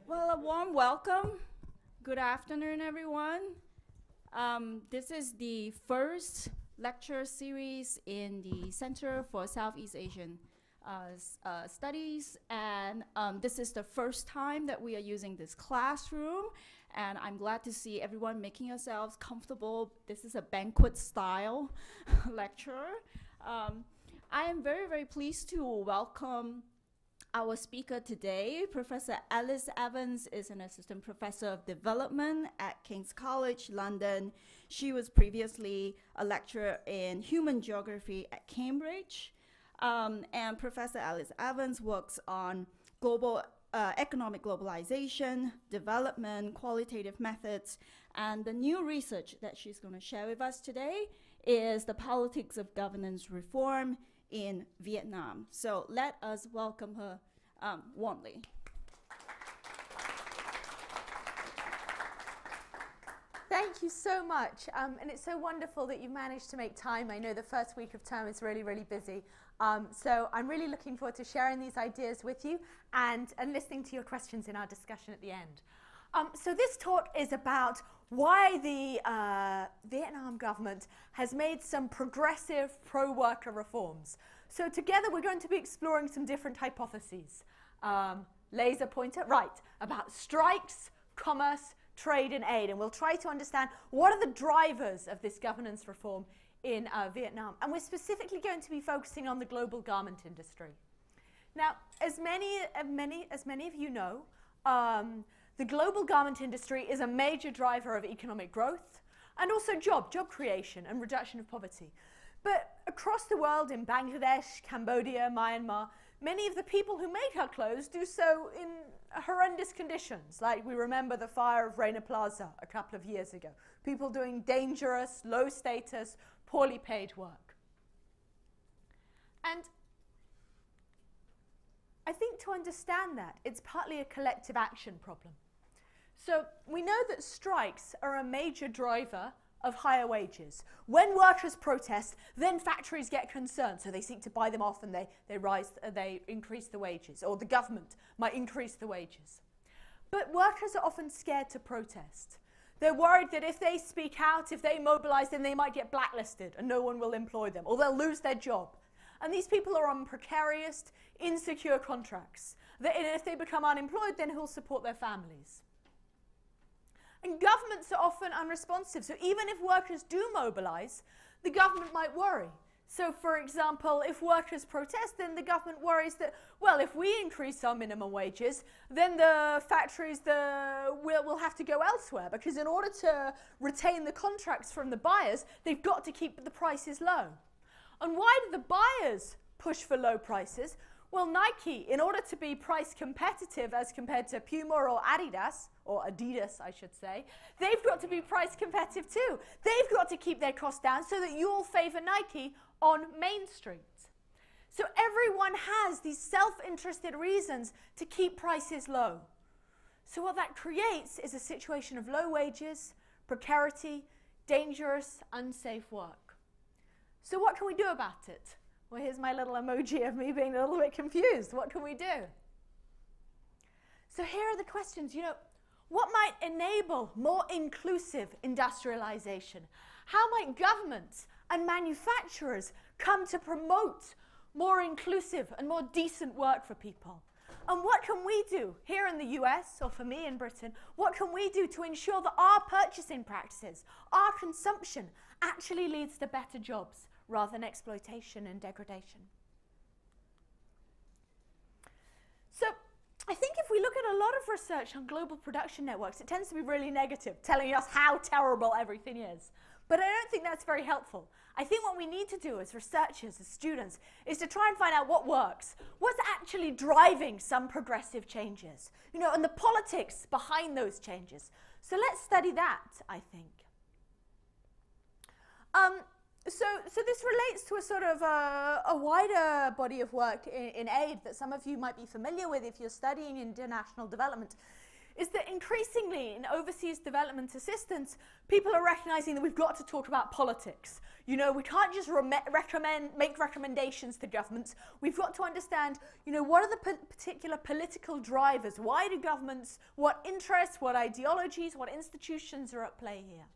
Well, a warm welcome. Good afternoon, everyone. This is the first lecture series in the Center for Southeast Asian Studies, and this is the first time that we are using this classroom, and I'm glad to see everyone making yourselves comfortable. This is a banquet style lecture. I am very, very pleased to welcome our speaker today. Professor Alice Evans is an assistant professor of development at King's College, London. She was previously a lecturer in human geography at Cambridge. And Professor Alice Evans works on global economic globalization, development, qualitative methods, and the new research that she's going to share with us today is the politics of governance reform in Vietnam. So let us welcome her warmly. Thank you so much. And it's so wonderful that you managed to make time. I know the first week of term is really, really busy. So I'm really looking forward to sharing these ideas with you and listening to your questions in our discussion at the end. So this talk is about why the Vietnam government has made some progressive pro-worker reforms. So together we're going to be exploring some different hypotheses. Laser pointer, right, about strikes, commerce, trade and aid. And we'll try to understand what are the drivers of this governance reform in Vietnam. And we're specifically going to be focusing on the global garment industry. Now, as many of you know, the global garment industry is a major driver of economic growth and also job creation and reduction of poverty. But across the world, in Bangladesh, Cambodia, Myanmar, many of the people who make our clothes do so in horrendous conditions. Like we remember the fire of Rana Plaza a couple of years ago. People doing dangerous, low status, poorly paid work. And I think to understand that, it's partly a collective action problem. So we know that strikes are a major driver of higher wages. When workers protest, then factories get concerned, so they seek to buy them off and they increase the wages, or the government might increase the wages. But workers are often scared to protest. They're worried that if they speak out, if they mobilize, then they might get blacklisted and no one will employ them, or they'll lose their job. And these people are on precarious, insecure contracts. And if they become unemployed, then who'll support their families? And governments are often unresponsive. So even if workers do mobilize, the government might worry. So for example, if workers protest, then the government worries that, well, if we increase our minimum wages, then the factories will have to go elsewhere, because in order to retain the contracts from the buyers, they've got to keep the prices low. And why do the buyers push for low prices? Well, Nike, in order to be price competitive as compared to Puma or Adidas, I should say, they've got to be price competitive too. They've got to keep their costs down so that you'll favor Nike on Main Street. So everyone has these self-interested reasons to keep prices low. So what that creates is a situation of low wages, precarity, dangerous, unsafe work. So what can we do about it? Well, here's my little emoji of me being a little bit confused. What can we do? So here are the questions. What might enable more inclusive industrialization? How might governments and manufacturers come to promote more inclusive and more decent work for people? And what can we do here in the US, or for me in Britain, what can we do to ensure that our purchasing practices, our consumption, actually leads to better jobs rather than exploitation and degradation? So I think if we look at a lot of research on global production networks, it tends to be really negative, telling us how terrible everything is. But I don't think that's very helpful. I think what we need to do as researchers, as students, is to try and find out what works. What's actually driving some progressive changes? And the politics behind those changes. So let's study that, I think. So this relates to a sort of a wider body of work in aid that some of you might be familiar with if you're studying international development, is that increasingly in overseas development assistance, people are recognizing that we've got to talk about politics. You know, we can't just make recommendations to governments. We've got to understand, you know, what are the particular political drivers? Why do governments, what interests, what ideologies, what institutions are at play here?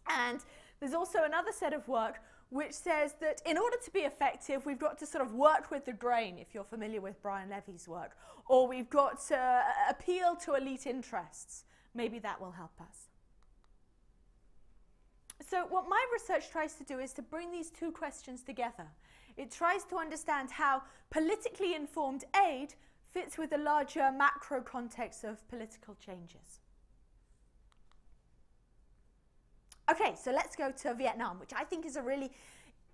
And there's also another set of work which says that in order to be effective, we've got to sort of work with the grain, if you're familiar with Brian Levy's work, or we've got to appeal to elite interests. Maybe that will help us. So what my research tries to do is to bring these two questions together. It tries to understand how politically informed aid fits with the larger macro context of political changes. Okay, so let's go to Vietnam, which I think is a really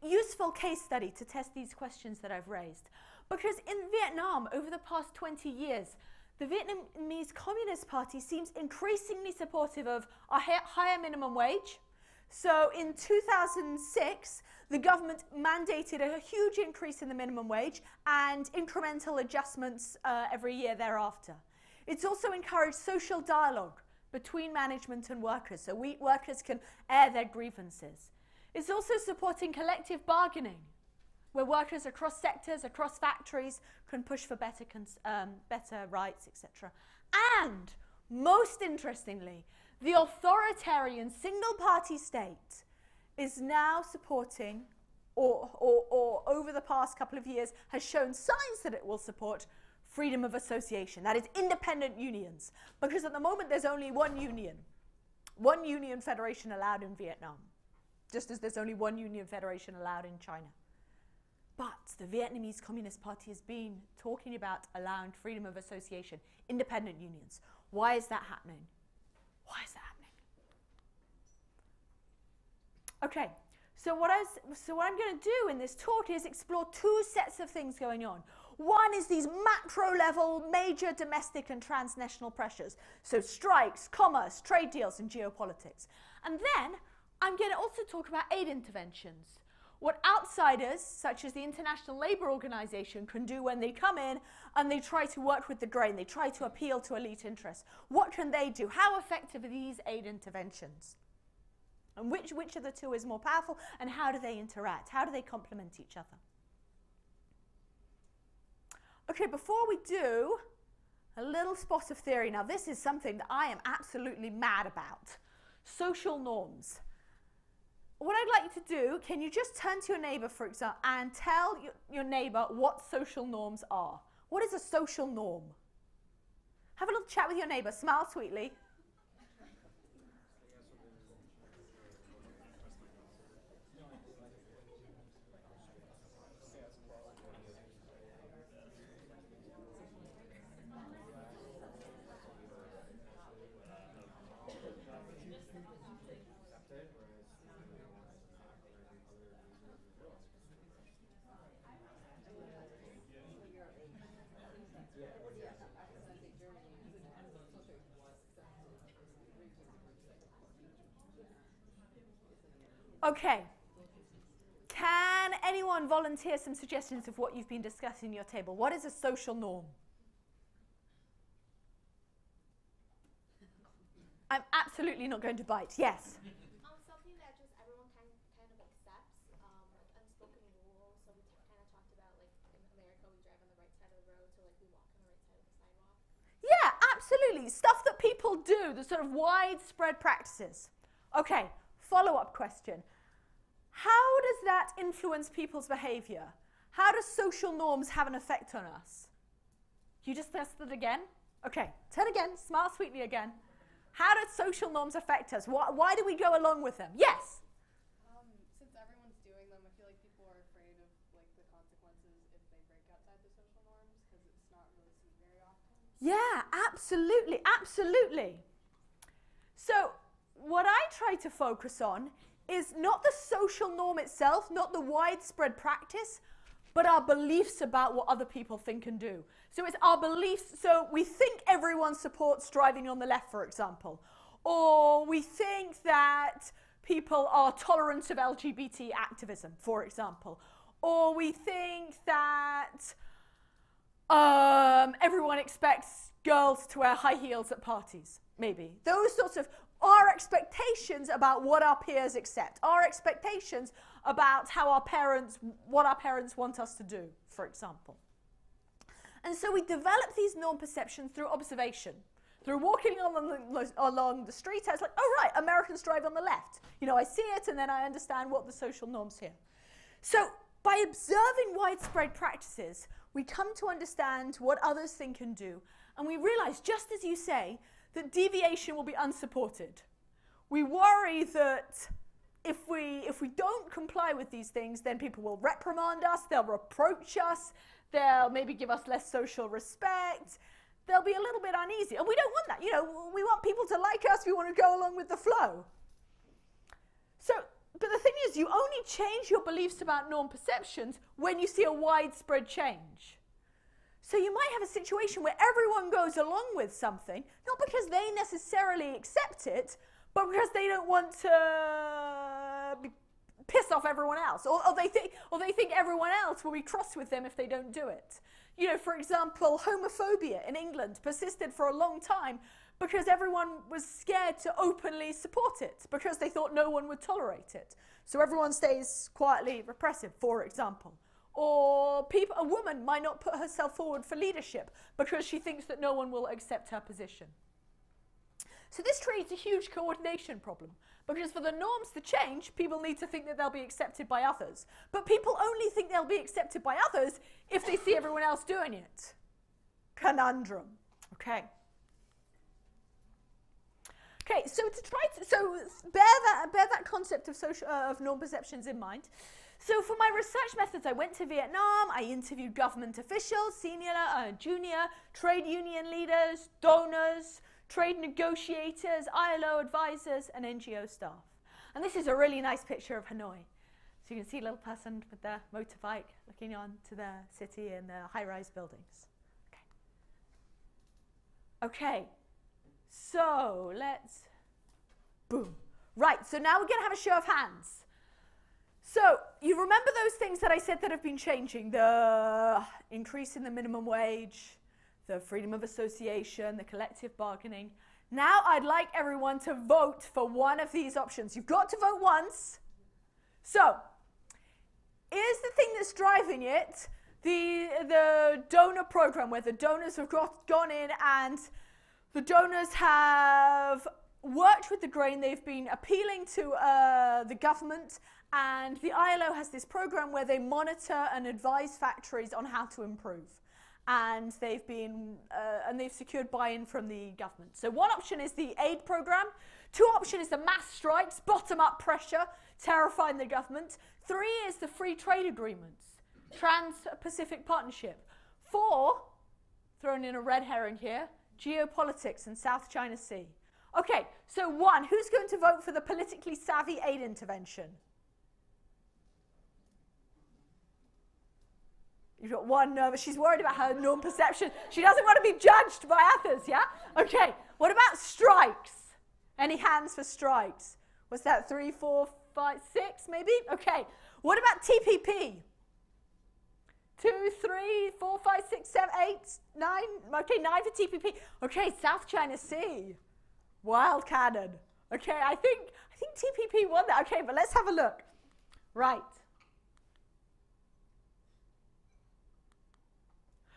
useful case study to test these questions that I've raised. Because in Vietnam, over the past 20 years, the Vietnamese Communist Party seems increasingly supportive of a higher minimum wage. So in 2006, the government mandated a huge increase in the minimum wage and incremental adjustments every year thereafter. It's also encouraged social dialogue between management and workers, so workers can air their grievances. It's also supporting collective bargaining, where workers across sectors, across factories, can push for better rights, etc. And, most interestingly, the authoritarian single-party state is now supporting, or over the past couple of years, has shown signs that it will support freedom of association, that is independent unions, because at the moment there's only one union federation allowed in Vietnam, just as there's only one union federation allowed in China. But the Vietnamese Communist Party has been talking about allowing freedom of association, independent unions. Why is that happening? Why is that happening? Okay, so what I'm going to do in this talk is explore two sets of things going on. One is these macro-level, major domestic and transnational pressures. So strikes, commerce, trade deals, and geopolitics. And then I'm going to also talk about aid interventions. What outsiders, such as the International Labour Organization, can do when they come in and they try to work with the grain, they try to appeal to elite interests. What can they do? How effective are these aid interventions? And which of the two is more powerful, and how do they interact? How do they complement each other? Okay, before we do, a little spot of theory. Now, this is something that I am absolutely mad about. Social norms. What I'd like you to do, can you just turn to your neighbor, for example, and tell your neighbor what social norms are? What is a social norm? Have a little chat with your neighbor. Smile sweetly. Okay. Can anyone volunteer some suggestions of what you've been discussing at your table? What is a social norm? I'm absolutely not going to bite. Yes? Something that just everyone kind of accepts, like unspoken rules. So we kind of talked about, like, in America, we drive on the right side of the road, so, like, we walk on the right side of the sidewalk. Yeah, absolutely. Stuff that people do, the sort of widespread practices. Okay, follow-up question. How does that influence people's behavior? How do social norms have an effect on us? You just test it again? Okay, turn again, smile sweetly again. How do social norms affect us? Why do we go along with them? Yes? Since everyone's doing them, I feel like people are afraid of, like, the consequences if they break outside the social norms, because it's not really seen very often. Yeah, absolutely, absolutely. So what I try to focus on is not the social norm itself, not the widespread practice, but our beliefs about what other people think and do. So it's our beliefs. So we think everyone supports driving on the left, for example. Or we think that people are tolerant of LGBT activism, for example. Or we think that everyone expects girls to wear high heels at parties, maybe. Those sorts of our expectations about what our peers accept, our expectations about what our parents want us to do, for example. And so we develop these norm perceptions through observation. Through walking along the street, I was like, oh right, Americans drive on the left. You know, I see it and then I understand what the social norms here. So by observing widespread practices, we come to understand what others think and do. And we realize, just as you say, that deviation will be unsupported. We worry that if we don't comply with these things, then people will reprimand us, they'll reproach us, they'll maybe give us less social respect, they'll be a little bit uneasy. And we don't want that. You know, we want people to like us, we want to go along with the flow. So, but the thing is, you only change your beliefs about norm perceptions when you see a widespread change. So you might have a situation where everyone goes along with something, not because they necessarily accept it, but because they don't want to piss off everyone else, or they think everyone else will be cross with them if they don't do it. You know, for example, homophobia in England persisted for a long time because everyone was scared to openly support it, because they thought no one would tolerate it. So everyone stays quietly repressive, for example. Or a woman might not put herself forward for leadership because she thinks that no one will accept her position. So this creates a huge coordination problem, because for the norms to change, people need to think that they'll be accepted by others. But people only think they'll be accepted by others if they see everyone else doing it. Conundrum. Okay. Okay, so bear that concept of norm perceptions in mind. So for my research methods, I went to Vietnam, I interviewed government officials, senior, junior, trade union leaders, donors, trade negotiators, ILO advisors, and NGO staff. And this is a really nice picture of Hanoi. So you can see a little person with their motorbike looking on to the city and the high-rise buildings. Okay, so let's, boom. Right, so now we're going to have a show of hands. So, you remember those things that I said that have been changing? The increase in the minimum wage, the freedom of association, the collective bargaining. Now I'd like everyone to vote for one of these options. You've got to vote once. So, is the thing that's driving it the donor program, where the donors have gone in and the donors have worked with the grain, they've been appealing to the government, and the ILO has this program where they monitor and advise factories on how to improve. And they've secured buy-in from the government. So one option is the aid program. Two option is the mass strikes, bottom-up pressure, terrifying the government. Three is the free trade agreements, Trans-Pacific Partnership. Four, thrown in a red herring here, geopolitics and South China Sea. Okay, so one, who's going to vote for the politically savvy aid intervention? You've got one nervous. She's worried about her norm perception. She doesn't want to be judged by others, yeah? Okay, what about strikes? Any hands for strikes? What's that, 3, 4, 5, 6 maybe? Okay, what about TPP? 2, 3, 4, 5, 6, 7, 8, 9. Okay, 9 for TPP. Okay, South China Sea. Wildcat. Okay, I think TPP won that. Okay, but let's have a look. Right.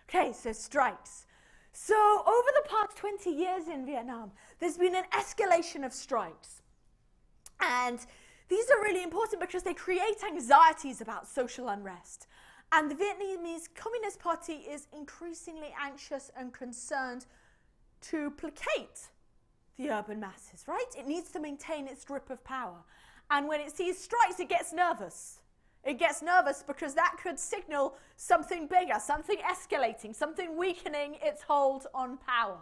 Okay, so strikes. So over the past 20 years in Vietnam, there's been an escalation of strikes. And these are really important because they create anxieties about social unrest. And the Vietnamese Communist Party is increasingly anxious and concerned to placate the urban masses, right? It needs to maintain its grip of power. And when it sees strikes, it gets nervous. It gets nervous because that could signal something bigger, something escalating, something weakening its hold on power.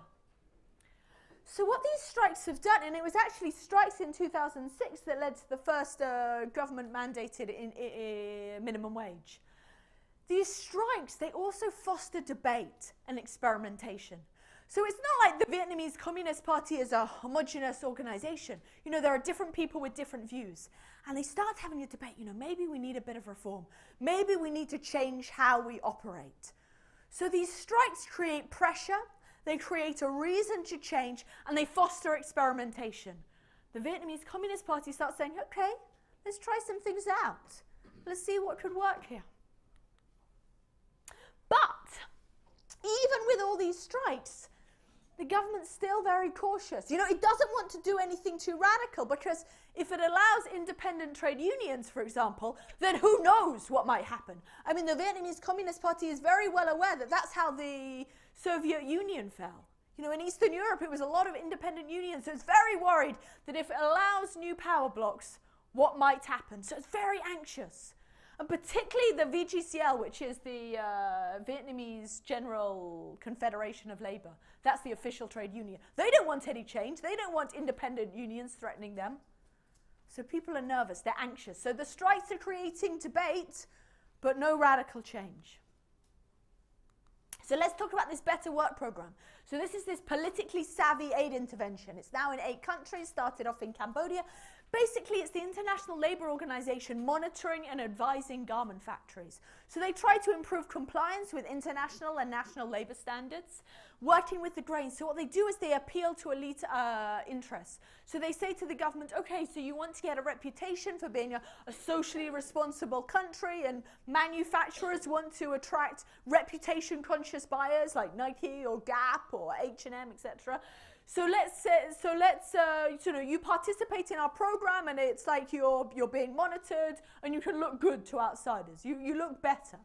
So what these strikes have done, and it was actually strikes in 2006 that led to the first government-mandated minimum wage. These strikes, they also foster debate and experimentation. So it's not like the Vietnamese Communist Party is a homogeneous organization. You know, there are different people with different views. And they start having a debate, you know, maybe we need a bit of reform. Maybe we need to change how we operate. So these strikes create pressure, they create a reason to change, and they foster experimentation. the Vietnamese Communist Party starts saying, okay, let's try some things out. Let's see what could work here. But even with all these strikes, the government's still very cautious. You know, it doesn't want to do anything too radical, because if it allows independent trade unions, for example, then who knows what might happen. I mean, the Vietnamese Communist Party is very well aware that that's how the Soviet Union fell. You know, in Eastern Europe, it was a lot of independent unions, so it's very worried that if it allows new power blocks, what might happen. So it's very anxious. And particularly the VGCL, which is the Vietnamese General Confederation of Labour. That's the official trade union. They don't want any change. They don't want independent unions threatening them. So people are nervous. They're anxious. So the strikes are creating debate, but no radical change. So let's talk about this Better Work Programme. So this is this politically savvy aid intervention. It's now in 8 countries, started off in Cambodia. Basically, it's the International Labour Organization monitoring and advising garment factories. So they try to improve compliance with international and national labour standards, working with the grain. So what they do is they appeal to elite interests. So they say to the government, okay, so you want to get a reputation for being a socially responsible country, and manufacturers want to attract reputation-conscious buyers like Nike or Gap or H&M, etc. So you participate in our program, and it's like you're being monitored, and you can look good to outsiders. You look better.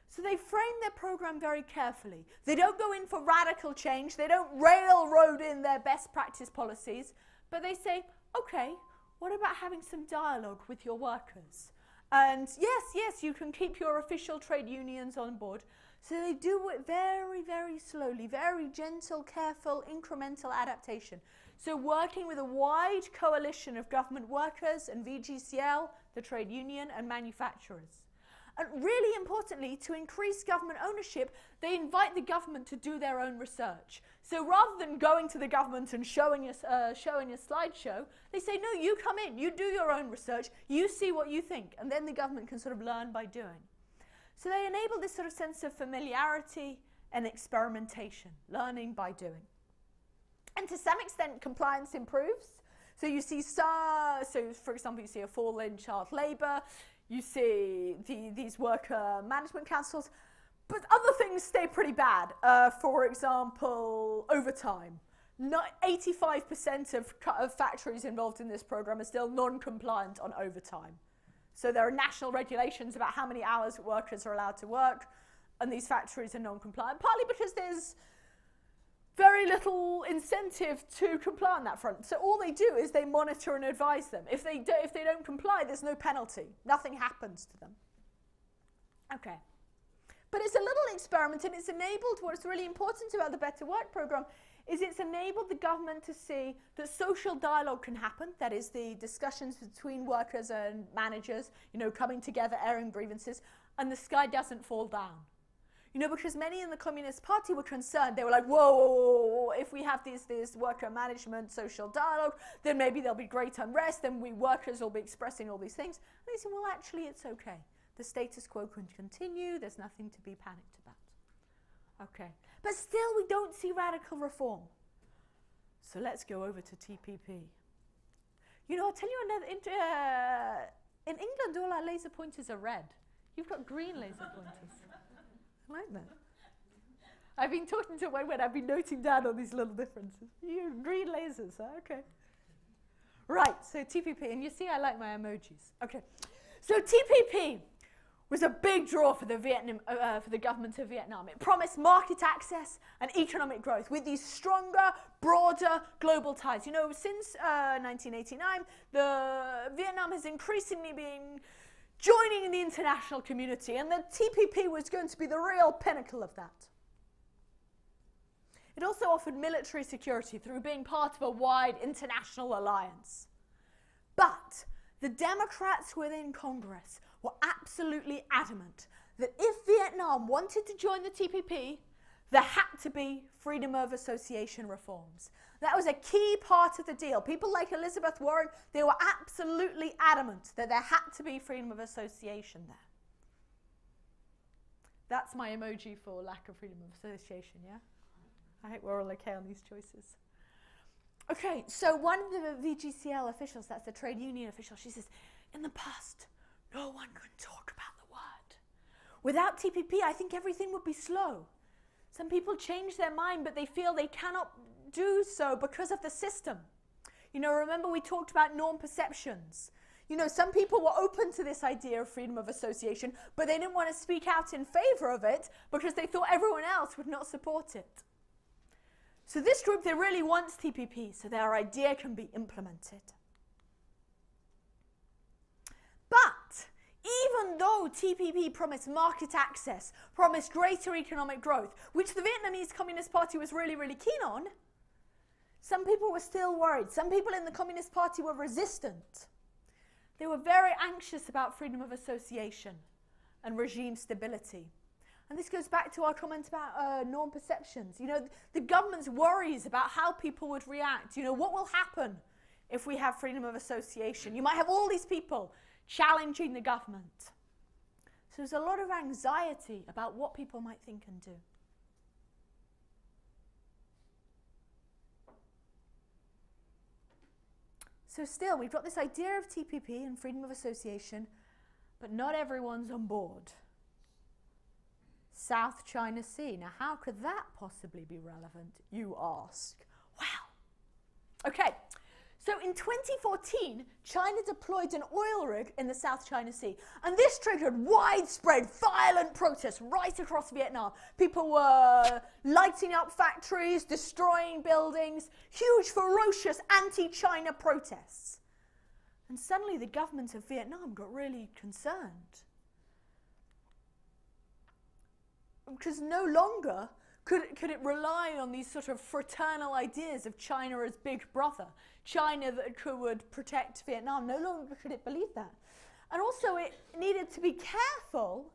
So they frame their program very carefully. They don't go in for radical change. They don't railroad in their best practice policies, but they say, okay, what about having some dialogue with your workers? And yes, you can keep your official trade unions on board. So they do it very, very slowly, very gentle, careful, incremental adaptation. So working with a wide coalition of government workers and VGCL, the trade union, and manufacturers. And really importantly, to increase government ownership, they invite the government to do their own research. So rather than going to the government and showing a slideshow, they say, no, you come in, you do your own research, you see what you think, and then the government can sort of learn by doing. So they enable this sort of sense of familiarity and experimentation, learning by doing. And to some extent, compliance improves. So you see, for example, you see a fall in child labour, you see these worker management councils, but other things stay pretty bad. For example, overtime. 85% of factories involved in this program are still non-compliant on overtime. So there are national regulations about how many hours workers are allowed to work, and these factories are non-compliant, partly because there's very little incentive to comply on that front. So all they do is they monitor and advise them. If they don't comply, there's no penalty. Nothing happens to them. Okay. But it's a little experiment, and it's enabled, what's really important about the Better Work Programme is it's enabled the government to see that social dialogue can happen, that is the discussions between workers and managers, you know, coming together, airing grievances, and the sky doesn't fall down. You know, because many in the Communist Party were concerned. They were like, whoa, if we have this worker management, social dialogue, then maybe there'll be great unrest, then we workers will be expressing all these things. And they said, well, actually, it's okay. The status quo can continue. There's nothing to be panicked about. Okay. But still, we don't see radical reform. So let's go over to TPP. You know, I'll tell you another, in England, all our laser pointers are red. You've got green laser pointers. I like that. I've been talking to Wayne, I've been noting down all these little differences. You green lasers, huh? Okay. Right, so TPP, and you see I like my emojis. Okay, so TPP was a big draw for the government of Vietnam. It promised market access and economic growth with these stronger, broader global ties. You know, since 1989, Vietnam has increasingly been joining the international community, and the TPP was going to be the real pinnacle of that. It also offered military security through being part of a wide international alliance. But the Democrats within Congress were absolutely adamant that if Vietnam wanted to join the TPP, there had to be freedom of association reforms. That was a key part of the deal. People like Elizabeth Warren, they were absolutely adamant that there had to be freedom of association there. That's my emoji for lack of freedom of association, yeah? I hope we're all okay on these choices. Okay, so one of the VGCL officials, that's the trade union official, she says, in the past, no one could talk about the word. Without TPP, I think everything would be slow. Some people change their mind, but they feel they cannot do so because of the system. You know, remember we talked about norm perceptions. You know, some people were open to this idea of freedom of association, but they didn't want to speak out in favor of it because they thought everyone else would not support it. So this group, they really wants TPP, so their idea can be implemented. But even though TPP promised market access, promised greater economic growth, which the Vietnamese Communist Party was really, really keen on, some people were still worried. Some people in the Communist Party were resistant. They were very anxious about freedom of association and regime stability. And this goes back to our comment about norm perceptions. You know, the government's worries about how people would react. You know, what will happen if we have freedom of association? You might have all these people challenging the government. So there's a lot of anxiety about what people might think and do. So still, we've got this idea of TPP and freedom of association, but not everyone's on board. South China Sea. Now, how could that possibly be relevant, you ask? Wow. Okay, so in 2014, China deployed an oil rig in the South China Sea, and this triggered widespread, violent protests right across Vietnam. People were lighting up factories, destroying buildings, huge, ferocious anti-China protests. And suddenly the government of Vietnam got really concerned. Because no longer could it rely on these sort of fraternal ideas of China as big brother, China that would protect Vietnam. No longer could it believe that. And also it needed to be careful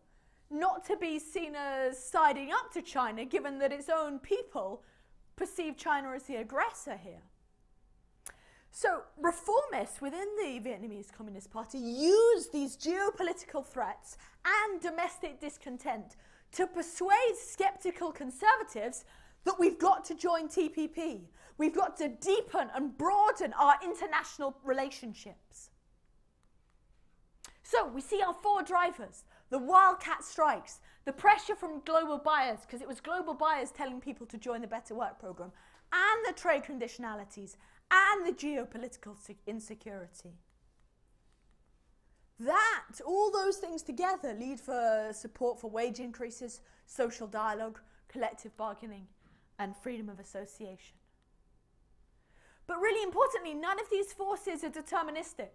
not to be seen as siding up to China, given that its own people perceive China as the aggressor here. So reformists within the Vietnamese Communist Party use these geopolitical threats and domestic discontent to persuade skeptical conservatives that we've got to join TPP. We've got to deepen and broaden our international relationships. So we see our four drivers: the wildcat strikes, the pressure from global buyers, because it was global buyers telling people to join the Better Work program, and the trade conditionalities, and the geopolitical insecurity. That, all those things together lead for support for wage increases, social dialogue, collective bargaining, and freedom of association. But really importantly, none of these forces are deterministic.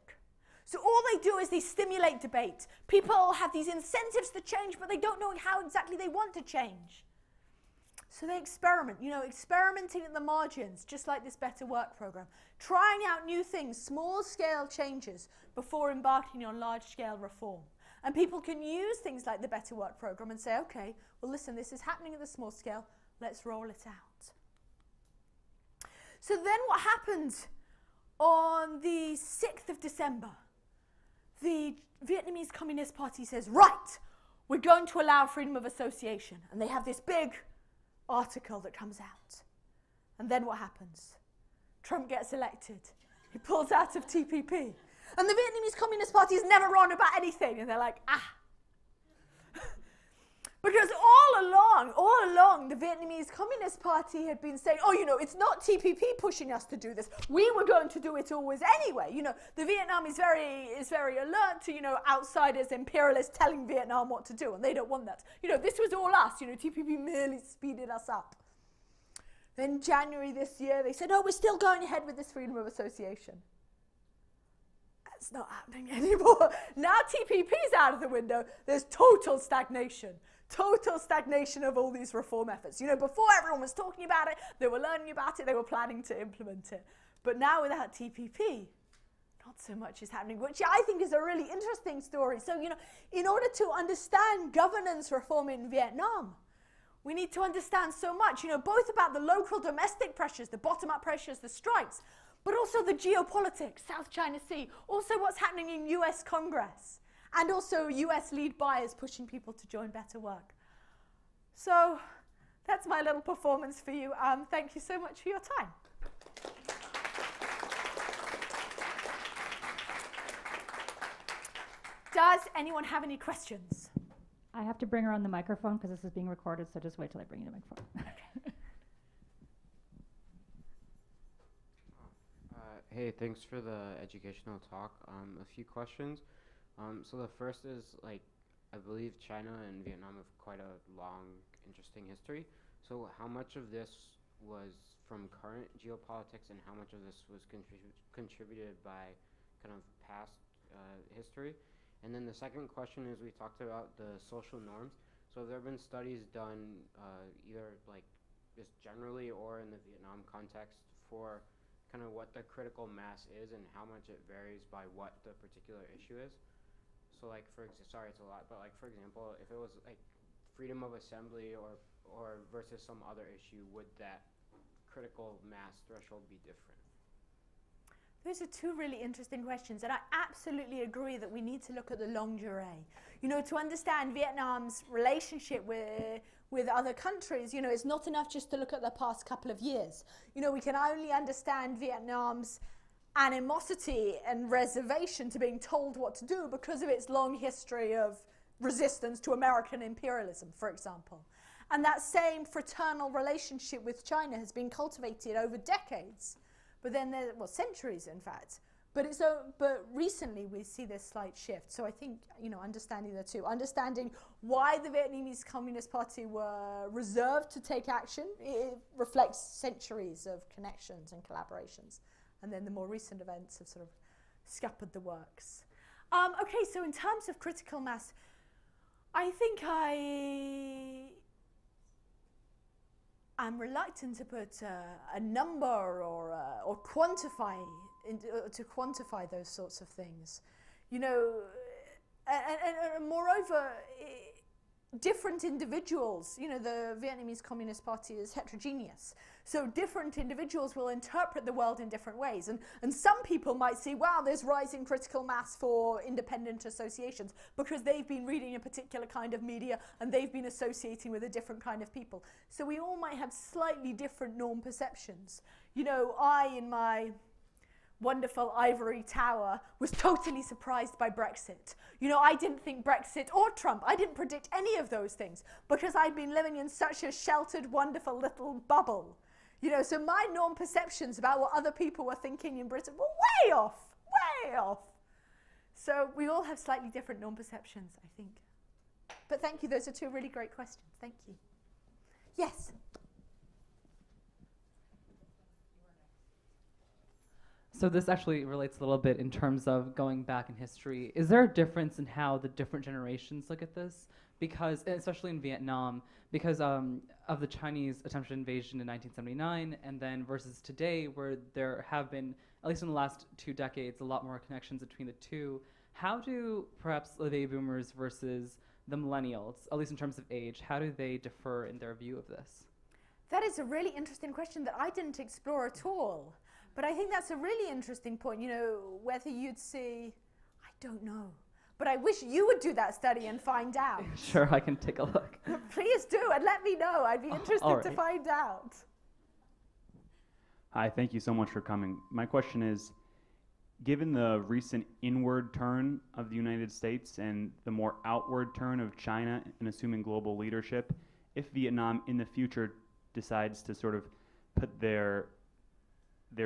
So all they do is they stimulate debate. People have these incentives to change, but they don't know how exactly they want to change. So they experiment, you know, experimenting at the margins, just like this Better Work program, trying out new things, small-scale changes, before embarking on large-scale reform. And people can use things like the Better Work program and say, okay, well, listen, this is happening at the small scale, let's roll it out. So then what happened on the 6th of December? The Vietnamese Communist Party says, right, we're going to allow freedom of association. And they have this big article that comes out. And then what happens? Trump gets elected. He pulls out of TPP. And the Vietnamese Communist Party is never wrong about anything. And they're like, ah. Because all along, the Vietnamese Communist Party had been saying, oh, you know, it's not TPP pushing us to do this. We were going to do it always anyway. You know, the Vietnam is very alert to, you know, outsiders, imperialists telling Vietnam what to do, and they don't want that. You know, this was all us. You know, TPP merely speeded us up. Then January this year, they said, oh, we're still going ahead with this freedom of association. That's not happening anymore. Now TPP's out of the window. There's total stagnation. Total stagnation of all these reform efforts. You know, before everyone was talking about it, they were learning about it, they were planning to implement it. But now without TPP, not so much is happening, which I think is a really interesting story. So, you know, in order to understand governance reform in Vietnam, we need to understand so much, you know, both about the local domestic pressures, the bottom-up pressures, the strikes, but also the geopolitics, South China Sea, also what's happening in US Congress, and also US lead buyers pushing people to join Better Work. So that's my little performance for you. Thank you so much for your time. Does anyone have any questions? I have to bring her on the microphone because this is being recorded, so just wait till I bring you the microphone. Hey, thanks for the educational talk. A few questions. So the first is, like, I believe China and Vietnam have quite a long, interesting history. So how much of this was from current geopolitics and how much of this was contributed by kind of past history? And then the second question is, we talked about the social norms. So there have been studies done either like just generally or in the Vietnam context for kind of what the critical mass is and how much it varies by what the particular issue is. So like, sorry, it's a lot, but like, for example, if it was like freedom of assembly or versus some other issue, would that critical mass threshold be different? Those are two really interesting questions, and I absolutely agree that we need to look at the longue durée. You know, to understand Vietnam's relationship with other countries, you know, it's not enough just to look at the past couple of years. You know, we can only understand Vietnam's animosity and reservation to being told what to do because of its long history of resistance to American imperialism, for example. And that same fraternal relationship with China has been cultivated over decades. But then well, centuries, in fact. But recently we see this slight shift. So I think, you know, understanding the two, understanding why the Vietnamese Communist Party were reserved to take action, it reflects centuries of connections and collaborations. And then the more recent events have sort of scuppered the works. Okay, so in terms of critical mass, I think I'm reluctant to put a number or quantify to quantify those sorts of things, you know, and moreover, different individuals, you know, the Vietnamese Communist Party is heterogeneous, so different individuals will interpret the world in different ways, and some people might see, wow, there's rising critical mass for independent associations because they've been reading a particular kind of media and they've been associating with a different kind of people. So we all might have slightly different norm perceptions. You know, I, in my wonderful ivory tower, was totally surprised by Brexit. You know, I didn't think Brexit or Trump, I didn't predict any of those things because I'd been living in such a sheltered, wonderful little bubble. You know, so my norm perceptions about what other people were thinking in Britain were way off, way off. So we all have slightly different norm perceptions, I think. But thank you, those are two really great questions. Thank you. Yes? So this actually relates a little bit in terms of going back in history. Is there a difference in how the different generations look at this? Because, especially in Vietnam, because of the Chinese attempted invasion in 1979, and then versus today, where there have been, at least in the last 2 decades, a lot more connections between the two. How do perhaps the baby boomers versus the millennials, at least in terms of age, how do they differ in their view of this? That is a really interesting question that I didn't explore at all. But I think that's a really interesting point, you know, whether you'd see, I don't know. But I wish you would do that study and find out. Sure, I can take a look. Please do, and let me know. I'd be interested to find out. Hi, thank you so much for coming. My question is, given the recent inward turn of the United States and the more outward turn of China in assuming global leadership, if Vietnam in the future decides to sort of put their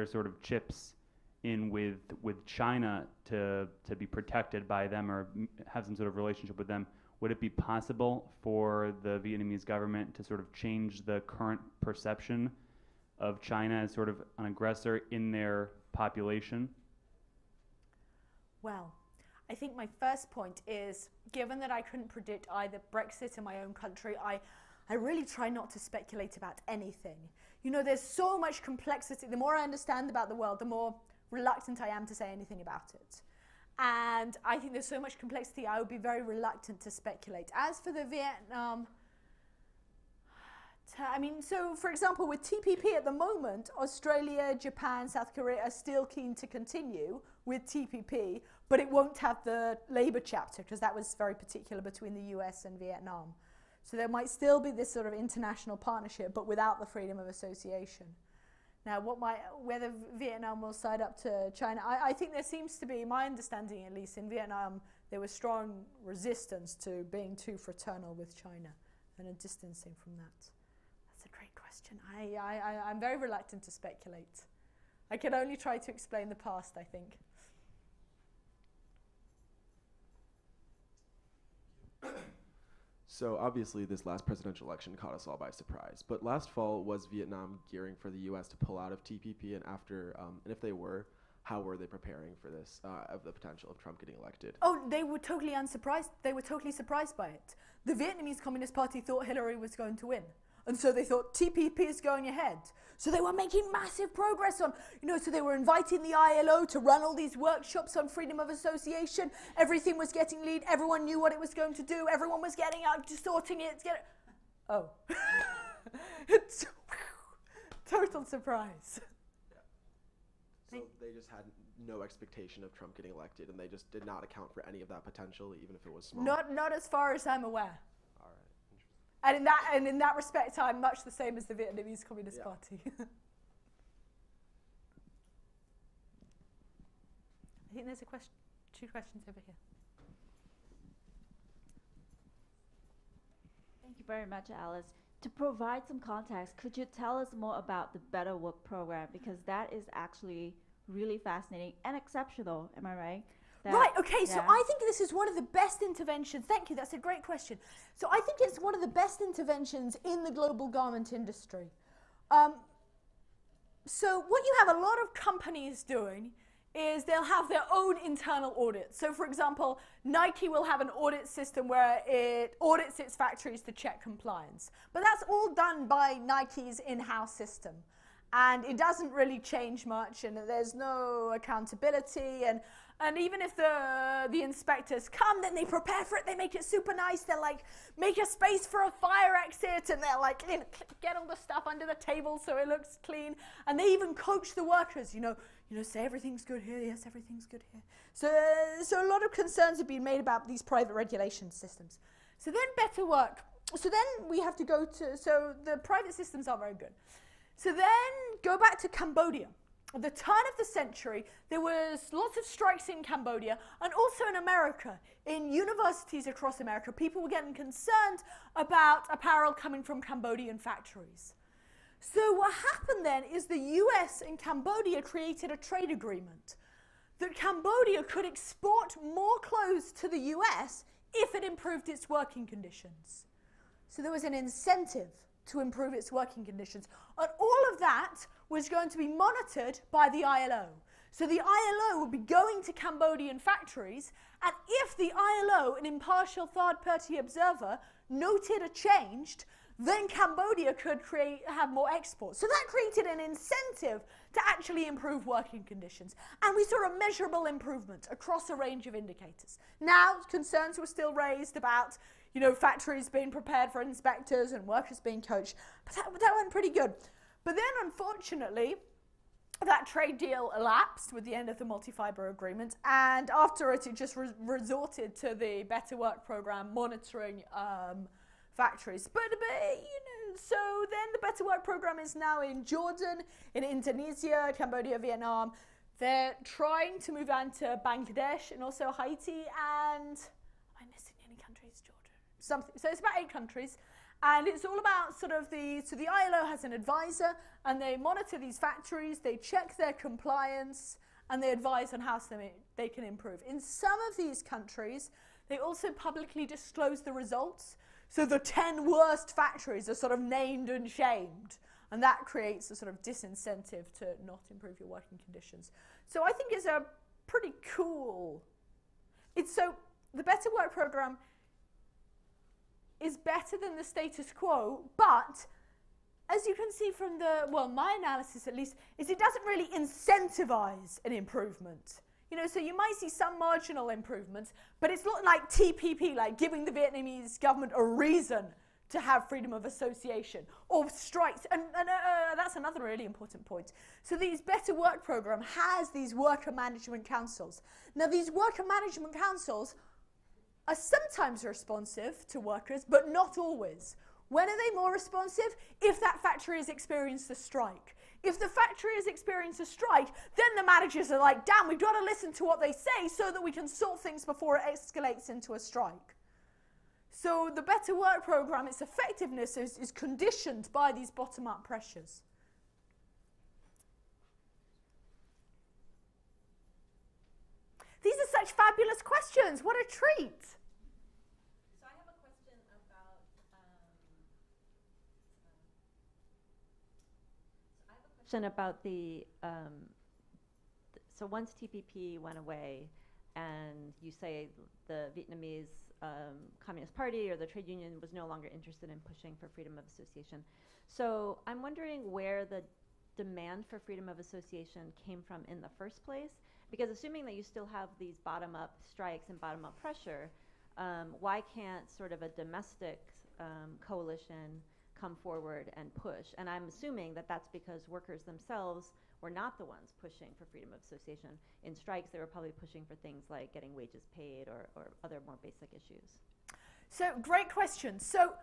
sort of chips in with China to be protected by them or have some sort of relationship with them, would it be possible for the Vietnamese government to sort of change the current perception of China as sort of an aggressor in their population? Well, I think my first point is, given that I couldn't predict either Brexit in my own country, I really try not to speculate about anything. You know, there's so much complexity. The more I understand about the world, the more reluctant I am to say anything about it. And I think there's so much complexity, I would be very reluctant to speculate. As for the Vietnam, I mean, so for example, with TPP at the moment, Australia, Japan, South Korea are still keen to continue with TPP, but it won't have the Labour chapter because that was very particular between the US and Vietnam. So there might still be this sort of international partnership, but without the freedom of association. Now, whether Vietnam will side up to China, I think there seems to be, my understanding at least, in Vietnam, there was strong resistance to being too fraternal with China and a distancing from that. That's a great question. I'm very reluctant to speculate. I can only try to explain the past, I think. So obviously this last presidential election caught us all by surprise. But last fall, was Vietnam gearing for the U.S. to pull out of TPP? And after, and if they were, how were they preparing for this, of the potential of Trump getting elected? Oh, they were totally unsurprised. They were totally surprised by it. The Vietnamese Communist Party thought Hillary was going to win. And so they thought TPP is going ahead. So they were making massive progress on, so they were inviting the ILO to run all these workshops on freedom of association. Everything was getting lead. Everyone knew what it was going to do. Everyone was getting out, distorting it. Oh. It's total surprise. So they just had no expectation of Trump getting elected, and they just did not account for any of that potential, even if it was small? Not as far as I'm aware. All right, interesting. And in that respect, I'm much the same as the Vietnamese Communist Party. I think there's two questions over here. Thank you very much, Alice. To provide some context, could you tell us more about the Better Work program? Because that is actually really fascinating and exceptional, am I right? Right, okay, so I think this is one of the best interventions. Thank you, that's a great question. So I think it's one of the best interventions in the global garment industry. So what you have a lot of companies doing is they'll have their own internal audit. So for example, Nike will have an audit system where it audits its factories to check compliance. But that's all done by Nike's in-house system. And it doesn't really change much, and there's no accountability. And even if the inspectors come, then they prepare for it, they make it super nice. They're like, make a space for a fire exit, and they're like, get all the stuff under the table so it looks clean. And they even coach the workers, say everything's good here, yes, everything's good here. So a lot of concerns have been made about these private regulation systems. So then Better Work. So then we have to go to, so the private systems are very good. So then go back to Cambodia. At the turn of the century, there was lots of strikes in Cambodia and also in America. In universities across America, people were getting concerned about apparel coming from Cambodian factories. So what happened then is the US and Cambodia created a trade agreement that Cambodia could export more clothes to the US if it improved its working conditions. So there was an incentive to improve its working conditions. And all of that was going to be monitored by the ILO. So the ILO would be going to Cambodian factories, and if the ILO, an impartial third-party observer, noted a change, then Cambodia could have more exports. So that created an incentive to actually improve working conditions. And we saw a measurable improvement across a range of indicators. Now, concerns were still raised about factories being prepared for inspectors and workers being coached. But that went pretty good. But then, unfortunately, that trade deal elapsed with the end of the multi-fiber agreement. And after it just resorted to the Better Work program monitoring factories. But so then the Better Work program is now in Jordan, in Indonesia, Cambodia, Vietnam. They're trying to move on to Bangladesh and also Haiti and... Am I missing any countries, Jordan? Something. So it's about 8 countries. And it's all about so the ILO has an advisor, and they monitor these factories, they check their compliance, and they advise on how they can improve. In some of these countries, they also publicly disclose the results. So the 10 worst factories are sort of named and shamed. And that creates a sort of disincentive to not improve your working conditions. So I think it's a pretty cool... the Better Work program is better than the status quo, but as you can see from my analysis at least, is it doesn't really incentivize an improvement. So you might see some marginal improvements, but it's not like TPP, like giving the Vietnamese government a reason to have freedom of association or strikes. And that's another really important point. So these Better Work program has these worker management councils. Now these worker management councils are sometimes responsive to workers, but not always. When are they more responsive? If that factory has experienced a strike. If the factory has experienced a strike, then the managers are like, damn, we've got to listen to what they say so that we can sort things before it escalates into a strike. So the better work program, its effectiveness is conditioned by these bottom-up pressures. These are such fabulous questions. What a treat. So I have a question about so once TPP went away, and you say the Vietnamese Communist Party or the trade union was no longer interested in pushing for freedom of association. So I'm wondering where the demand for freedom of association came from in the first place, because assuming that you still have these bottom-up strikes and bottom-up pressure, why can't sort of a domestic coalition come forward and push? And I'm assuming that that's because workers themselves were not the ones pushing for freedom of association. In strikes, they were probably pushing for things like getting wages paid or other more basic issues. So, great question. So,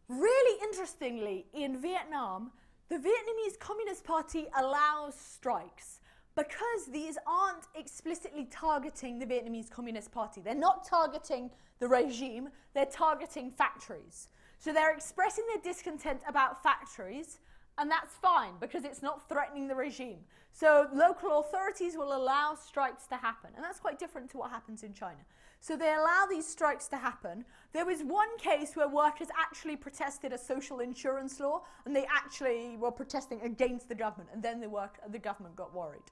really interestingly, in Vietnam, the Vietnamese Communist Party allows strikes because these aren't explicitly targeting the Vietnamese Communist Party. They're not targeting the regime, they're targeting factories. So they're expressing their discontent about factories, and that's fine because it's not threatening the regime. So local authorities will allow strikes to happen, and that's quite different to what happens in China. So they allow these strikes to happen. There was one case where workers actually protested a social insurance law, and they actually were protesting against the government, and then the government got worried.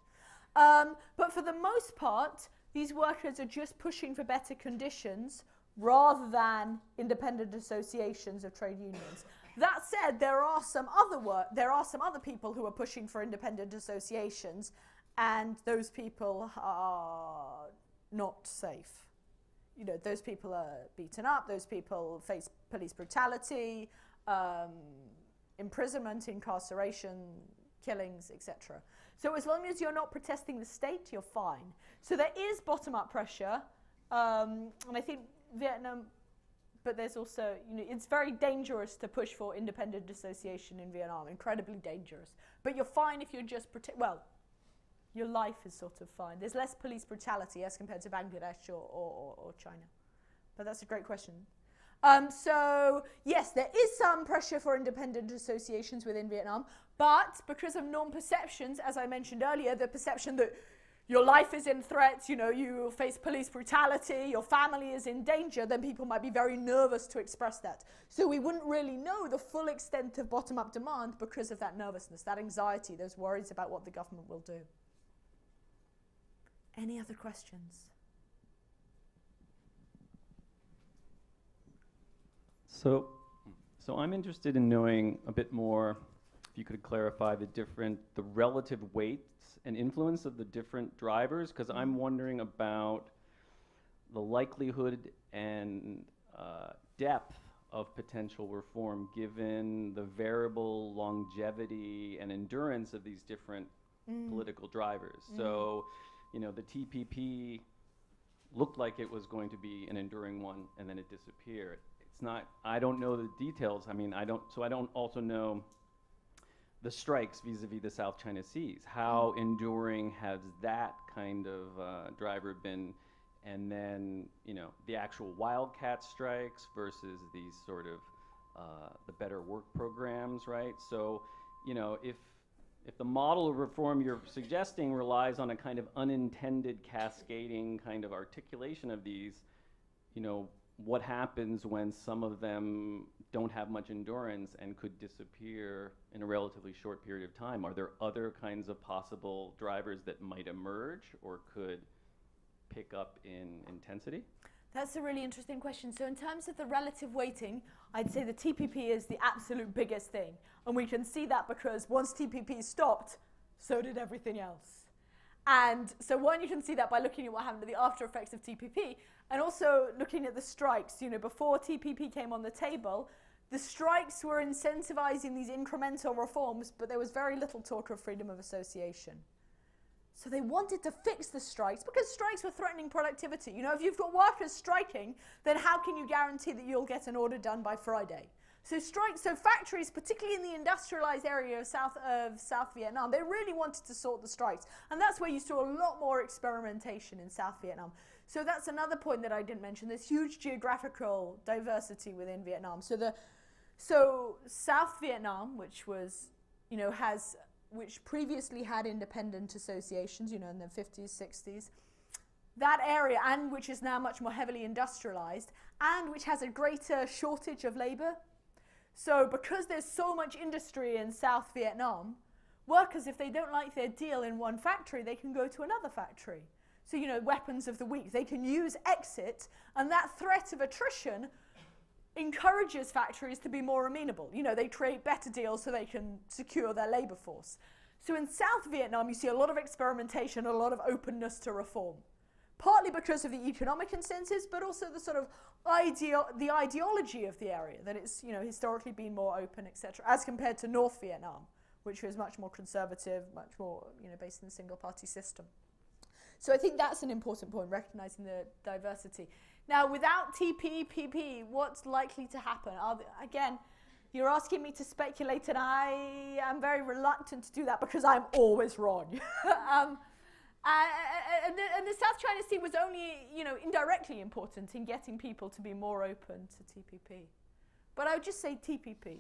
But for the most part, these workers are just pushing for better conditions rather than independent associations of trade unions. That said, there are some other people who are pushing for independent associations, and those people are not safe. You know, those people are beaten up, those people face police brutality, imprisonment, incarceration, killings, etc. So as long as you're not protesting the state, you're fine. So there is bottom-up pressure, and I think Vietnam, but there's also, you know, it's very dangerous to push for independent dissociation in Vietnam, incredibly dangerous. But you're fine if you're just your life is sort of fine. There's less police brutality as compared to Bangladesh or China. But that's a great question. So, yes, there is some pressure for independent associations within Vietnam, but because of norm perceptions, as I mentioned earlier, the perception that your life is in threat, you know, you face police brutality, your family is in danger, then people might be very nervous to express that. So we wouldn't really know the full extent of bottom-up demand because of that nervousness, that anxiety, those worries about what the government will do. Any other questions? So I'm interested in knowing a bit more, if you could clarify the relative weights and influence of the different drivers, because I'm wondering about the likelihood and depth of potential reform given the variable longevity and endurance of these different political drivers. So, you know, the TPP looked like it was going to be an enduring one, and then it disappeared. It's not, I don't know the details. I mean, I don't also know the strikes vis-a-vis the South China Seas. How enduring has that kind of driver been? And then, you know, the actual wildcat strikes versus these sort of the better work programs, right? So, you know, if the model of reform you're suggesting relies on a kind of unintended cascading kind of articulation of these, you know, what happens when some of them don't have much endurance and could disappear in a relatively short period of time? Are there other kinds of possible drivers that might emerge or could pick up in intensity? That's a really interesting question. So in terms of the relative weighting, I'd say the TPP is the absolute biggest thing. And we can see that because once TPP stopped, so did everything else. And so one, you can see that by looking at what happened to the after effects of TPP, and also looking at the strikes. You know, before TPP came on the table, the strikes were incentivizing these incremental reforms, but there was very little talk of freedom of association. So they wanted to fix the strikes because strikes were threatening productivity. You know, if you've got workers striking, then how can you guarantee that you'll get an order done by Friday? So strikes, so factories, particularly in the industrialized area of South Vietnam, they really wanted to sort the strikes. And that's where you saw a lot more experimentation in South Vietnam. So that's another point that I didn't mention. There's huge geographical diversity within Vietnam. So South Vietnam, which was, which previously had independent associations, in the 50s, 60s, that area, and which is now much more heavily industrialized, and which has a greater shortage of labor. So because there's so much industry in South Vietnam, workers, if they don't like their deal in one factory, they can go to another factory. So, weapons of the weak. They can use exit, and that threat of attrition encourages factories to be more amenable. They create better deals so they can secure their labor force. So in South Vietnam, you see a lot of experimentation, a lot of openness to reform. Partly because of the economic incentives, but also the sort of the ideology of the area, that it's historically been more open, etc., as compared to North Vietnam, which was much more conservative, much more based in the single-party system. So I think that's an important point, recognizing the diversity. Now, without TPP, what's likely to happen? Again, you're asking me to speculate, and I am very reluctant to do that because I'm always wrong. And the South China Sea was only, indirectly important in getting people to be more open to TPP. But I would just say TPP.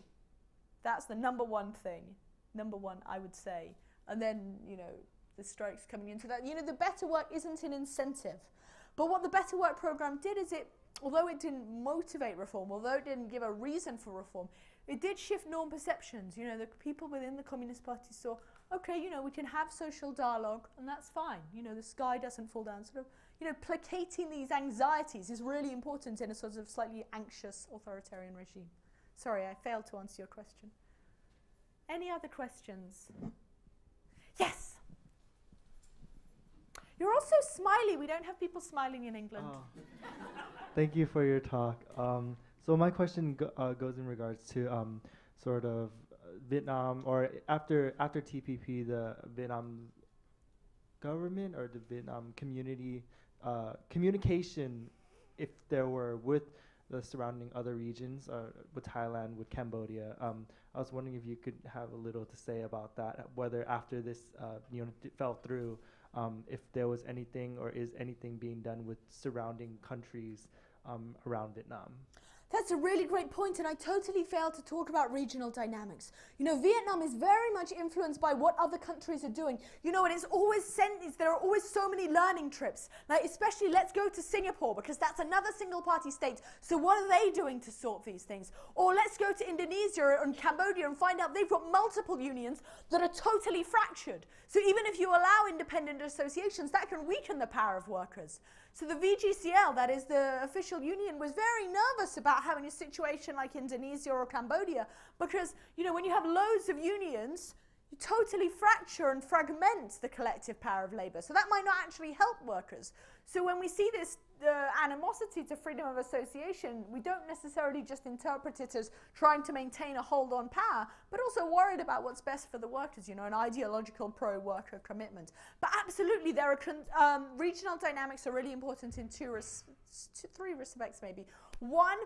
That's the number one thing. Number one, I would say. And then, the strikes coming into that. The Better Work isn't an incentive. But what the Better Work program did is although it didn't motivate reform, although it didn't give a reason for reform, it did shift norm perceptions. The people within the Communist Party saw, okay, we can have social dialogue, and that's fine. The sky doesn't fall down. Sort of, placating these anxieties is really important in a sort of slightly anxious authoritarian regime. Sorry, I failed to answer your question. Any other questions? Yes. You're also smiley. We don't have people smiling in England. Oh. Thank you for your talk. So my question goes in regards to sort of Vietnam, or after TPP, the Vietnam government or the Vietnam community communication, if there were with the surrounding other regions, with Thailand, with Cambodia. I was wondering if you could have a little to say about that, whether after this fell through, if there was anything or is anything being done with surrounding countries around Vietnam. That's a really great point, and I totally failed to talk about regional dynamics. Vietnam is very much influenced by what other countries are doing. And it's always there are always so many learning trips. Like, especially, let's go to Singapore, because that's another single-party state. So what are they doing to sort these things? Or let's go to Indonesia and Cambodia and find out they've got multiple unions that are totally fractured. So even if you allow independent associations, that can weaken the power of workers. So the VGCL, that is the official union, was very nervous about having a situation like Indonesia or Cambodia because, when you have loads of unions, you totally fracture and fragment the collective power of labor. So that might not actually help workers. So when we see this animosity to freedom of association, we don't necessarily just interpret it as trying to maintain a hold on power, but also worried about what's best for the workers, an ideological pro-worker commitment. But absolutely, there are regional dynamics are really important in three respects maybe. One,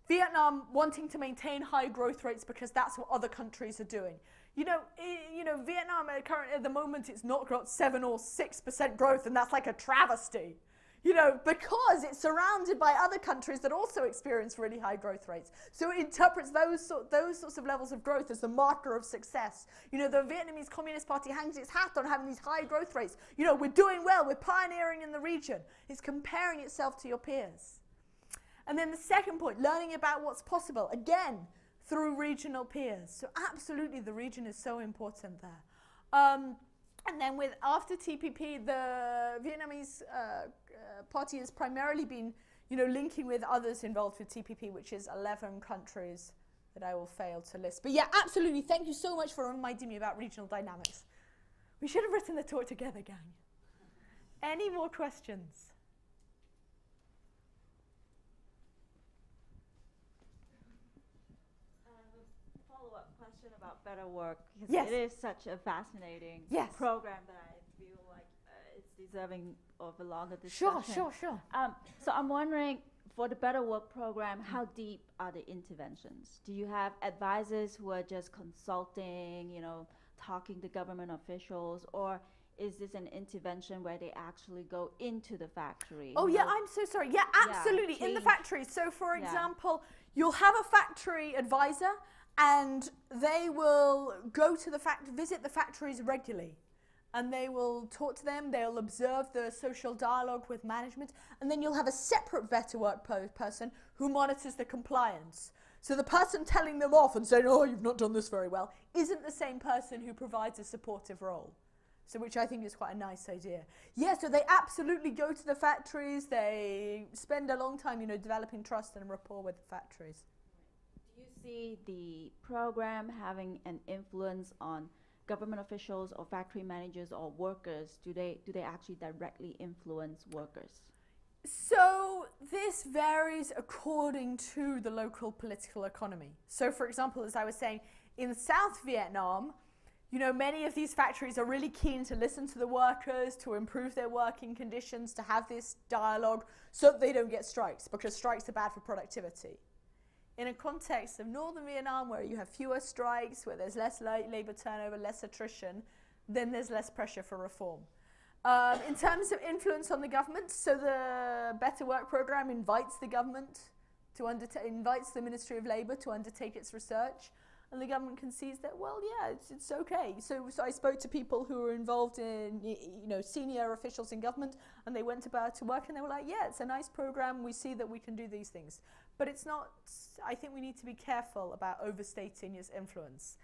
Vietnam wanting to maintain high growth rates because that's what other countries are doing. Vietnam at the moment it's not got 7 or 6% growth, and that's like a travesty. Because it's surrounded by other countries that also experience really high growth rates. So it interprets those sorts of levels of growth as the marker of success. The Vietnamese Communist Party hangs its hat on having these high growth rates. We're doing well, we're pioneering in the region. It's comparing itself to your peers. And then the second point, learning about what's possible, again, through regional peers. So absolutely the region is so important there. And then after TPP, the Vietnamese party has primarily been, linking with others involved with TPP, which is 11 countries that I will fail to list. But yeah, absolutely. Thank you so much for reminding me about regional dynamics. We should have written the talk together, gang. Any more questions? Follow-up question about Better Work, because Yes. it is such a fascinating Yes. program that I feel like it's deserving of a longer discussion. Sure. So I'm wondering, for the Better Work program, how deep are the interventions? Do you have advisors who are just consulting, you know, talking to government officials, or is this an intervention where they actually go into the factory? Oh, yeah, I'm so sorry. Yeah, absolutely, in the factory. So, for example, you'll have a factory advisor, and they will go to the visit the factories regularly. And they will talk to them, they'll observe the social dialogue with management, and then you'll have a separate Better Work person who monitors the compliance. So the person telling them off and saying, oh, you've not done this very well, isn't the same person who provides a supportive role. So which I think is quite a nice idea. Yeah, so they absolutely go to the factories, they spend a long time, you know, developing trust and rapport with the factories. Do you see the program having an influence on government officials or factory managers or workers? Do they actually directly influence workers? So this varies according to the local political economy. So for example, as I was saying, in South Vietnam, you know, many of these factories are really keen to listen to the workers, to improve their working conditions, to have this dialogue so that they don't get strikes, because strikes are bad for productivity. In a context of northern Vietnam, where you have fewer strikes, where there's less labor turnover, less attrition, then there's less pressure for reform. In terms of influence on the government, so the Better Work program invites the government to invites the Ministry of Labour to undertake its research, and the government concedes that, well, yeah, it's okay. So I spoke to people who were involved in, you know, senior officials in government, and they went about to work, and they were like, yeah, it's a nice program. We see that we can do these things. But it's not, I think we need to be careful about overstating its influence.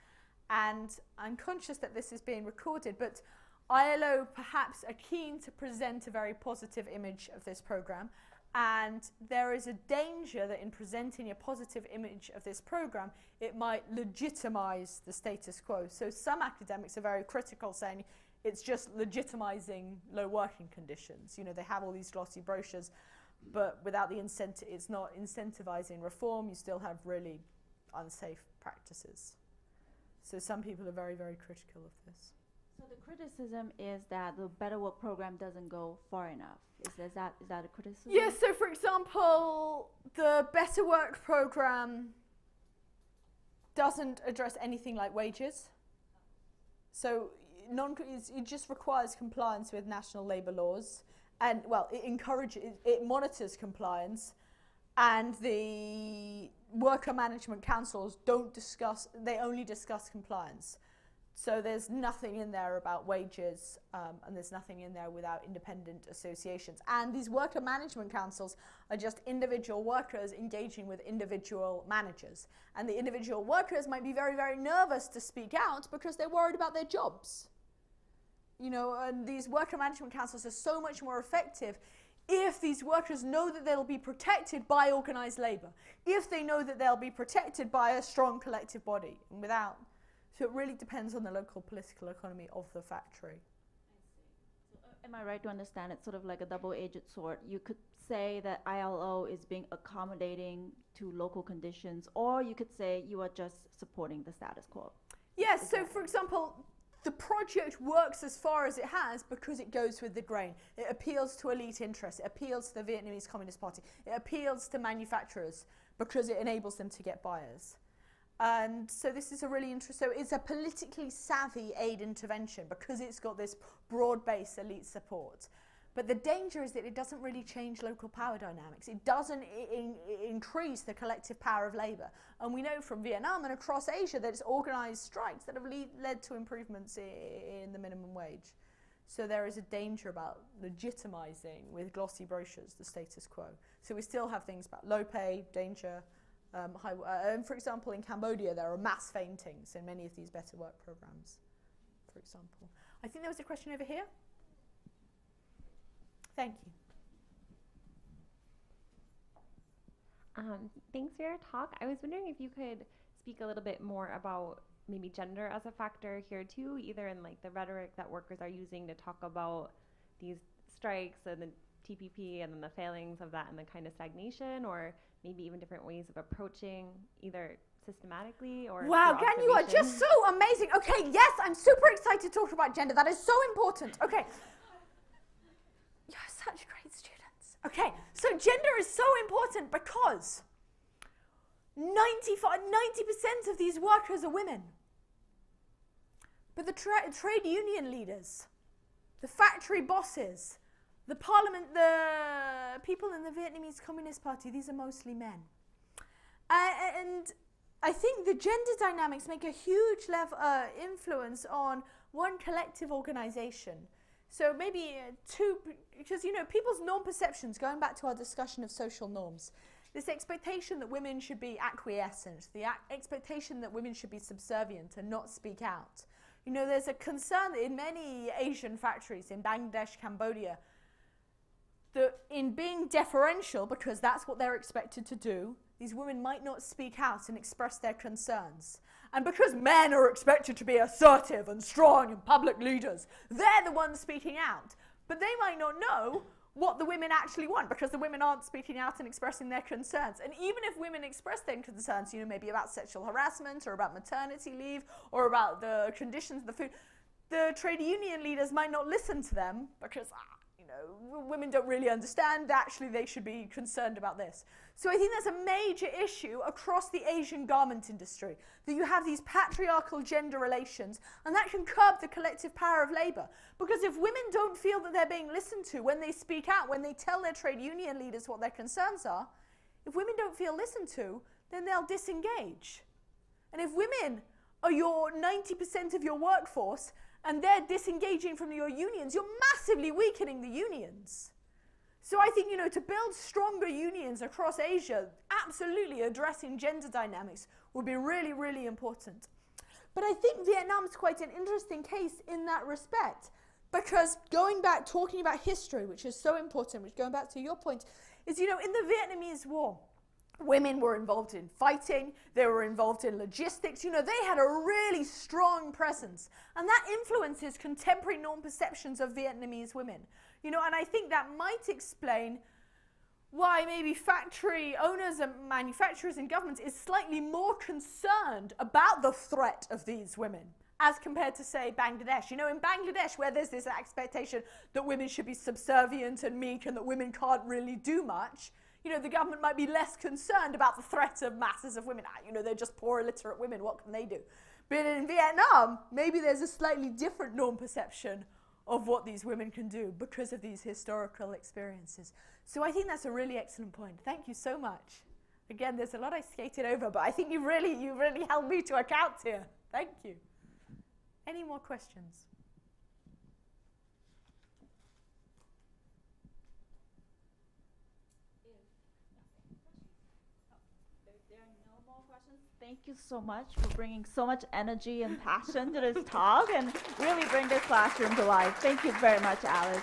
And I'm conscious that this is being recorded, but ILO perhaps are keen to present a very positive image of this program. And there is a danger that in presenting a positive image of this program, it might legitimize the status quo. So some academics are very critical, saying it's just legitimizing low working conditions. You know, they have all these glossy brochures, but without the incentive, it's not incentivizing reform. You still have really unsafe practices. So some people are very, very critical of this. So the criticism is that the Better Work program doesn't go far enough. Is that a criticism? Yes, so for example, the Better Work program doesn't address anything like wages. So it just requires compliance with national labour laws. And, well, it monitors compliance, and the worker management councils they only discuss compliance. So there's nothing in there about wages, and there's nothing in there without independent associations. And these worker management councils are just individual workers engaging with individual managers. And the individual workers might be very, very nervous to speak out because they're worried about their jobs. You know, and these worker management councils are so much more effective if these workers know that they'll be protected by organised labour, if they know that they'll be protected by a strong collective body, and without. So it really depends on the local political economy of the factory. So, am I right to understand it's sort of like a double-edged sword? You could say that ILO is being accommodating to local conditions, or you could say you are just supporting the status quo. Yes, so for example, the project works as far as it has because it goes with the grain. It appeals to elite interests. It appeals to the Vietnamese Communist Party. It appeals to manufacturers because it enables them to get buyers. And so this is a really interesting, so it's a politically savvy aid intervention because it's got this broad-based elite support. But the danger is that it doesn't really change local power dynamics. It doesn't increase the collective power of labour. And we know from Vietnam and across Asia that it's organised strikes that have led to improvements in the minimum wage. So there is a danger about legitimising with glossy brochures the status quo. So we still have things about low pay, danger, and for example, in Cambodia, there are mass faintings in many of these Better Work programs, for example. I think there was a question over here. Thank you. Thanks for your talk. I was wondering if you could speak a little bit more about maybe gender as a factor here too, either in like the rhetoric that workers are using to talk about these strikes and the TPP and then the failings of that and the kind of stagnation, or maybe even different ways of approaching either systematically or wow, Gan, you are just so amazing. Okay, yes, I'm super excited to talk about gender. That is so important. Okay. You're such great students. Okay, so gender is so important because 90% of these workers are women. But the trade union leaders, the factory bosses, the parliament, the people in the Vietnamese Communist Party, these are mostly men. And I think the gender dynamics make a huge influence on one collective organization. So maybe two, because people's norm perceptions, going back to our discussion of social norms, this expectation that women should be acquiescent, the expectation that women should be subservient and not speak out. There's a concern in many Asian factories in Bangladesh, Cambodia, that in being deferential, because that's what they're expected to do, these women might not speak out and express their concerns. And because men are expected to be assertive and strong and public leaders, they're the ones speaking out. But they might not know what the women actually want, because the women aren't speaking out and expressing their concerns. And even if women express their concerns, maybe about sexual harassment or about maternity leave or about the conditions of the food, the trade union leaders might not listen to them because women don't really understand. Actually, they should be concerned about this. So I think that's a major issue across the Asian garment industry, that you have these patriarchal gender relations, and that can curb the collective power of labor. Because if women don't feel that they're being listened to when they speak out, when they tell their trade union leaders what their concerns are, if women don't feel listened to, then they'll disengage. And if women are your 90% of your workforce, and they're disengaging from your unions, you're massively weakening the unions. So I think, to build stronger unions across Asia, absolutely addressing gender dynamics would be really, really important. But I think Vietnam's quite an interesting case in that respect, because going back, talking about history, which is so important, which going back to your point, is, in the Vietnamese War, women were involved in fighting, they were involved in logistics, they had a really strong presence. And that influences contemporary norm perceptions of Vietnamese women. And I think that might explain why maybe factory owners and manufacturers and governments is slightly more concerned about the threat of these women as compared to, say, Bangladesh. In Bangladesh, where there's this expectation that women should be subservient and meek and that women can't really do much, the government might be less concerned about the threat of masses of women. They're just poor, illiterate women, what can they do? But in Vietnam, maybe there's a slightly different norm perception of what these women can do because of these historical experiences. So I think that's a really excellent point. Thank you so much. Again, there's a lot I skated over, but I think you really held me to account here. Thank you. Any more questions? Thank you so much for bringing so much energy and passion to this talk and really bring this classroom to life. Thank you very much, Alice.